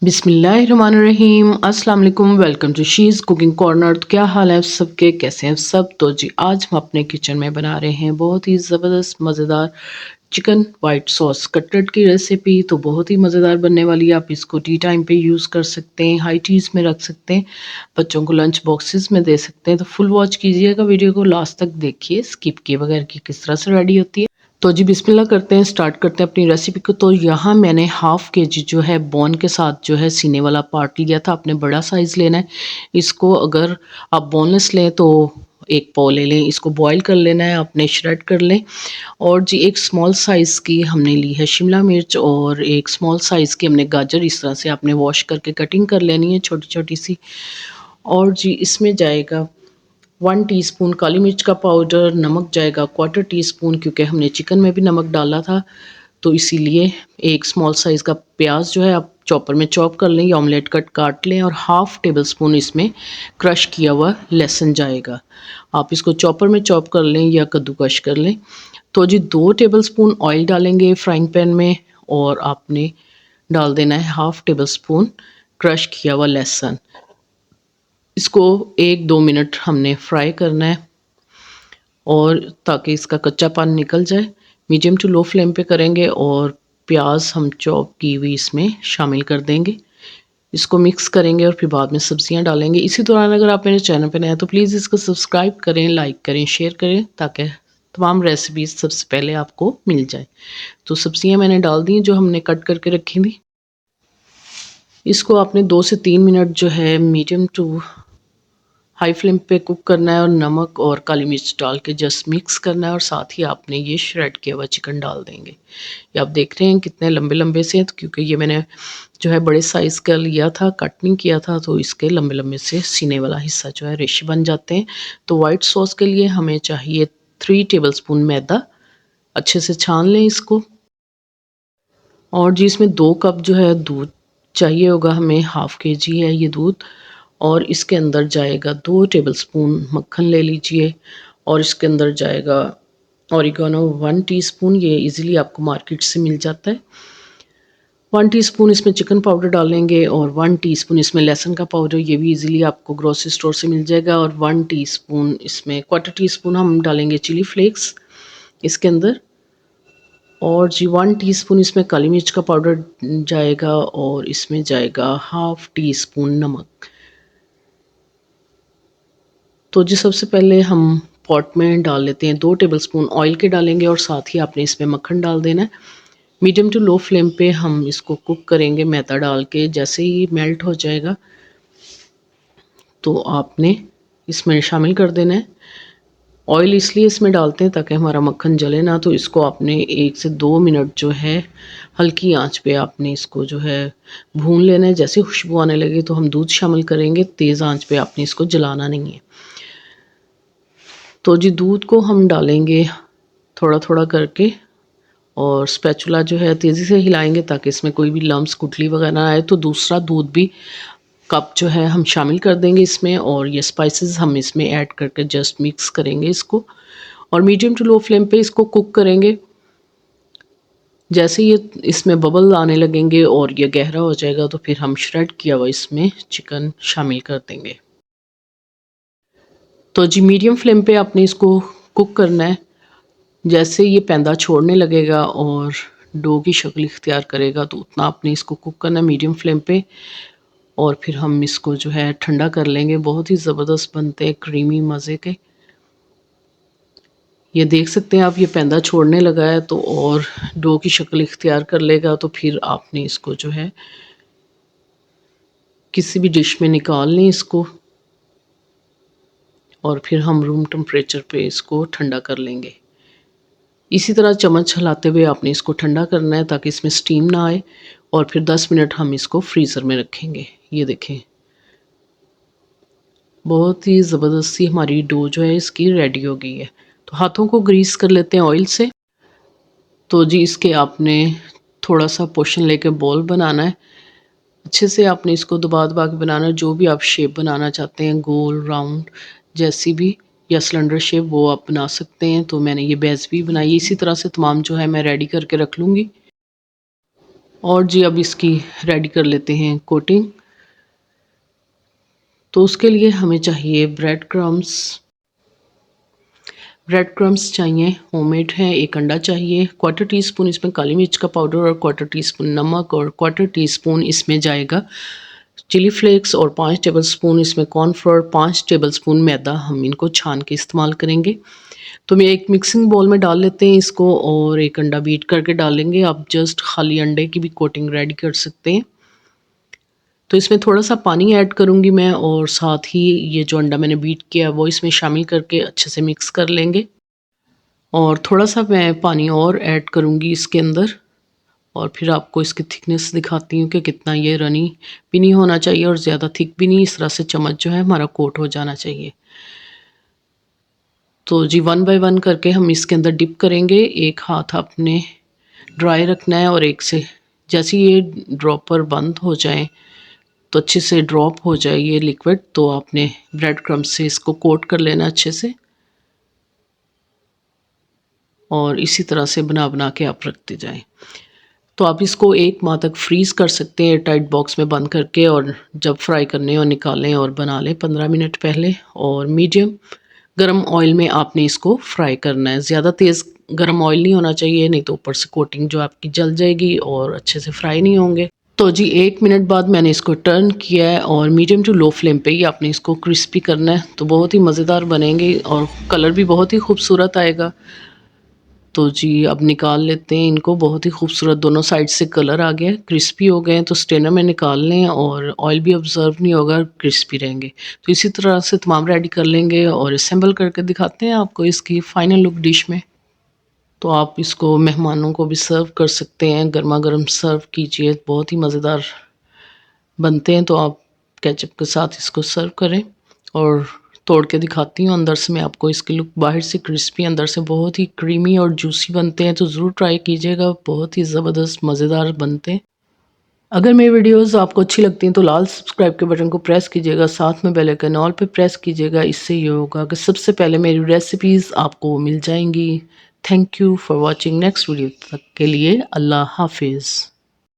बिस्मिल्लाहिर्रहमानिर्रहीम अस्सलाम वालेकुम। Welcome to she's cooking corner. तो क्या हाल है आप सबके, कैसे हैं सब? तो जी आज हम अपने किचन में बना रहे हैं बहुत ही ज़बरदस्त मज़ेदार चिकन वाइट सॉस कटलेट की रेसिपी। तो बहुत ही मज़ेदार बनने वाली है। आप इसको टी टाइम पे यूज़ कर सकते हैं, हाई टीज़ में रख सकते हैं, बच्चों को लंच बॉक्सेस में दे सकते हैं। तो फुल वॉच कीजिएगा, वीडियो को लास्ट तक देखिए, स्किप किए बगैर कि किस तरह से रेडी होती है। तो जी बिस्मिल्लाह करते हैं, स्टार्ट करते हैं अपनी रेसिपी को। तो यहाँ मैंने हाफ़ केजी जो है बोन के साथ जो है सीने वाला पार्ट लिया था। आपने बड़ा साइज़ लेना है इसको। अगर आप बोनलेस लें तो एक पाव ले लें। इसको बॉईल कर लेना है, आपने श्रेड कर लें। और जी एक स्मॉल साइज़ की हमने ली है शिमला मिर्च और एक स्मॉल साइज़ की हमने गाजर इस तरह से आपने वॉश करके कटिंग कर लेनी है छोटी छोटी सी। और जी इसमें जाएगा 1 टीस्पून काली मिर्च का पाउडर, नमक जाएगा क्वार्टर टी स्पून, क्योंकि हमने चिकन में भी नमक डाला था तो इसीलिए। एक स्मॉल साइज़ का प्याज जो है आप चॉपर में चॉप कर लें या ऑमलेट कट काट लें। और हाफ़ टेबल स्पून इसमें क्रश किया हुआ लहसुन जाएगा। आप इसको चॉपर में चॉप कर लें या कद्दूकश कर लें। तो जी 2 टेबल स्पून ऑयल डालेंगे फ्राइंग पैन में और आपने डाल देना है हाफ़ टेबल स्पून क्रश किया हुआ लहसुन। इसको 1-2 मिनट हमने फ्राई करना है और ताकि इसका कच्चापन निकल जाए। मीडियम टू लो फ्लेम पे करेंगे और प्याज हम चॉप की हुई इसमें शामिल कर देंगे। इसको मिक्स करेंगे और फिर बाद में सब्जियां डालेंगे। इसी दौरान अगर आप मेरे चैनल पे नए हैं तो प्लीज़ इसको सब्सक्राइब करें, लाइक करें, शेयर करें ताकि तमाम रेसिपीज़ सबसे पहले आपको मिल जाए। तो सब्जियां मैंने डाल दी जो हमने कट करके रखी थी। इसको आपने 2 से 3 मिनट जो है मीडियम टू हाई फ्लेम पे कुक करना है और नमक और काली मिर्च डाल के जस्ट मिक्स करना है। और साथ ही आपने ये श्रेड किया हुआ चिकन डाल देंगे। ये आप देख रहे हैं कितने लंबे लंबे से हैं, तो क्योंकि ये मैंने जो है बड़े साइज़ का लिया था, कट नहीं किया था, तो इसके लंबे लंबे से सीने वाला हिस्सा जो है रेशे बन जाते हैं। तो वाइट सॉस के लिए हमें चाहिए 3 टेबल स्पून मैदा। अच्छे से छान लें इसको। और जी इसमें 2 कप जो है दूध चाहिए होगा हमें, हाफ़ केजी है ये दूध। और इसके अंदर जाएगा 2 टेबलस्पून मक्खन ले लीजिए। और इसके अंदर जाएगा ऑरिगेनो 1 टीस्पून, ये इजीली आपको मार्केट से मिल जाता है। 1 टीस्पून इसमें चिकन पाउडर डालेंगे और 1 टीस्पून इसमें लहसुन का पाउडर, ये भी इजीली आपको ग्रोसरी स्टोर से मिल जाएगा। और 1 टीस्पून इसमें क्वार्टर टीस्पून हम डालेंगे चिली फ्लेक्स इसके अंदर। और जी 1 टीस्पून इसमें काली मिर्च का पाउडर जाएगा और इसमें जाएगा हाफ़ टी स्पून नमक। तो जी सबसे पहले हम पॉट में डाल लेते हैं, 2 टेबलस्पून ऑयल के डालेंगे और साथ ही आपने इसमें मक्खन डाल देना है। मीडियम टू लो फ्लेम पे हम इसको कुक करेंगे मैदा डाल के। जैसे ही मेल्ट हो जाएगा तो आपने इसमें शामिल कर देना है। ऑयल इसलिए इसमें डालते हैं ताकि हमारा मक्खन जले ना। तो इसको आपने 1 से 2 मिनट जो है हल्की आंच पे आपने इसको जो है भून लेना है। जैसे खुशबू आने लगे तो हम दूध शामिल करेंगे। तेज़ आंच पे आपने इसको जलाना नहीं है। तो जी दूध को हम डालेंगे थोड़ा थोड़ा करके और स्पैचुला जो है तेज़ी से हिलाएंगे ताकि इसमें कोई भी लम्स गुठली वगैरह ना आए। तो दूसरा दूध भी कप जो है हम शामिल कर देंगे इसमें। और ये स्पाइसेस हम इसमें ऐड करके जस्ट मिक्स करेंगे इसको और मीडियम टू लो फ्लेम पे इसको कुक करेंगे। जैसे ये इसमें बबल आने लगेंगे और ये गहरा हो जाएगा तो फिर हम श्रेड किया हुआ इसमें चिकन शामिल कर देंगे। तो जी मीडियम फ्लेम पे आपने इसको कुक करना है। जैसे ये पैंदा छोड़ने लगेगा और डो की शक्ल इख्तियार करेगा तो उतना आपने इसको कुक करना है मीडियम फ्लेम पे। और फिर हम इसको जो है ठंडा कर लेंगे। बहुत ही ज़बरदस्त बनते हैं, क्रीमी मज़े के। ये देख सकते हैं आप, ये पैंदा छोड़ने लगा है तो और डो की शक्ल इख्तियार कर लेगा तो फिर आपने इसको जो है किसी भी डिश में निकाल लें इसको। और फिर हम रूम टेम्परेचर पे इसको ठंडा कर लेंगे। इसी तरह चम्मच हिलाते हुए आपने इसको ठंडा करना है ताकि इसमें स्टीम ना आए। और फिर 10 मिनट हम इसको फ्रीज़र में रखेंगे। ये देखें बहुत ही ज़बरदस्त सी हमारी डो जो है इसकी रेडी हो गई है। तो हाथों को ग्रीस कर लेते हैं ऑयल से। तो जी इसके आपने थोड़ा सा पोर्शन लेके बॉल बनाना है। अच्छे से आपने इसको दबा दबा के बनाना है। जो भी आप शेप बनाना चाहते हैं, गोल, राउंड, जैसी भी, या सिलेंडर शेप, वो आप बना सकते हैं। तो मैंने ये बेस भी बनाई। इसी तरह से तमाम जो है मैं रेडी करके रख लूँगी। और जी अब इसकी रेडी कर लेते हैं कोटिंग। तो उसके लिए हमें चाहिए ब्रेड क्रम्स। ब्रेड क्रम्स चाहिए, होममेड हैं। एक अंडा चाहिए, क्वार्टर टी स्पून इसमें काली मिर्च का पाउडर और क्वार्टर टी स्पून नमक और क्वार्टर टी स्पून इसमें जाएगा चिली फ्लेक्स और 5 टेबलस्पून इसमें कॉर्नफ्लोर, 5 टेबलस्पून मैदा। हम इनको छान के इस्तेमाल करेंगे। तो मैं एक मिक्सिंग बाउल में डाल लेते हैं इसको और एक अंडा बीट करके डालेंगे। आप जस्ट खाली अंडे की भी कोटिंग रेडी कर सकते हैं। तो इसमें थोड़ा सा पानी ऐड करूँगी मैं और साथ ही ये जो अंडा मैंने बीट किया वो इसमें शामिल करके अच्छे से मिक्स कर लेंगे। और थोड़ा सा मैं पानी और ऐड करूँगी इसके अंदर और फिर आपको इसकी थिकनेस दिखाती हूँ कि कितना ये रनी भी नहीं होना चाहिए और ज़्यादा थिक भी नहीं। इस तरह से चम्मच जो है हमारा कोट हो जाना चाहिए। तो जी 1 बाय 1 करके हम इसके अंदर डिप करेंगे। एक हाथ आपने ड्राई रखना है और एक से जैसे ये ड्रॉपर बंद हो जाए तो अच्छे से ड्रॉप हो जाए ये लिक्विड, तो आपने ब्रेड क्रम्ब से इसको कोट कर लेना अच्छे से। और इसी तरह से बना बना के आप रखते जाएं। तो आप इसको 1 माह तक फ्रीज़ कर सकते हैं टाइट बॉक्स में बंद करके और जब फ्राई करने हो निकालें और बना लें 15 मिनट पहले। और मीडियम गरम ऑयल में आपने इसको फ्राई करना है। ज़्यादा तेज़ गरम ऑयल नहीं होना चाहिए, नहीं तो ऊपर से कोटिंग जो आपकी जल जाएगी और अच्छे से फ्राई नहीं होंगे। तो जी 1 मिनट बाद मैंने इसको टर्न किया है और मीडियम टू लो फ्लेम पे ही आपने इसको क्रिस्पी करना है। तो बहुत ही मज़ेदार बनेंगे और कलर भी बहुत ही खूबसूरत आएगा। तो जी अब निकाल लेते हैं इनको। बहुत ही खूबसूरत दोनों साइड से कलर आ गया है, क्रिस्पी हो गए हैं। तो स्ट्रेनर में निकाल लें और ऑयल भी ऑब्जर्व नहीं होगा, क्रिस्पी रहेंगे। तो इसी तरह से तमाम रेडी कर लेंगे और असेंबल करके दिखाते हैं आपको इसकी फ़ाइनल लुक डिश में। तो आप इसको मेहमानों को भी सर्व कर सकते हैं, गर्मा गर्म सर्व कीजिए, बहुत ही मज़ेदार बनते हैं। तो आप केचप के साथ इसको सर्व करें। और तोड़ के दिखाती हूँ अंदर से मैं आपको इसकी लुक। बाहर से क्रिस्पी, अंदर से बहुत ही क्रीमी और जूसी बनते हैं। तो ज़रूर ट्राई कीजिएगा, बहुत ही ज़बरदस्त मज़ेदार बनते हैं। अगर मेरी वीडियोस आपको अच्छी लगती हैं तो लाल सब्सक्राइब के बटन को प्रेस कीजिएगा, साथ में बेल आइकन ऑल पे प्रेस कीजिएगा। इससे ये होगा कि सबसे पहले मेरी रेसिपीज़ आपको मिल जाएंगी। Thank you for watching. Next video तक के लिए अल्लाह हाफिज़।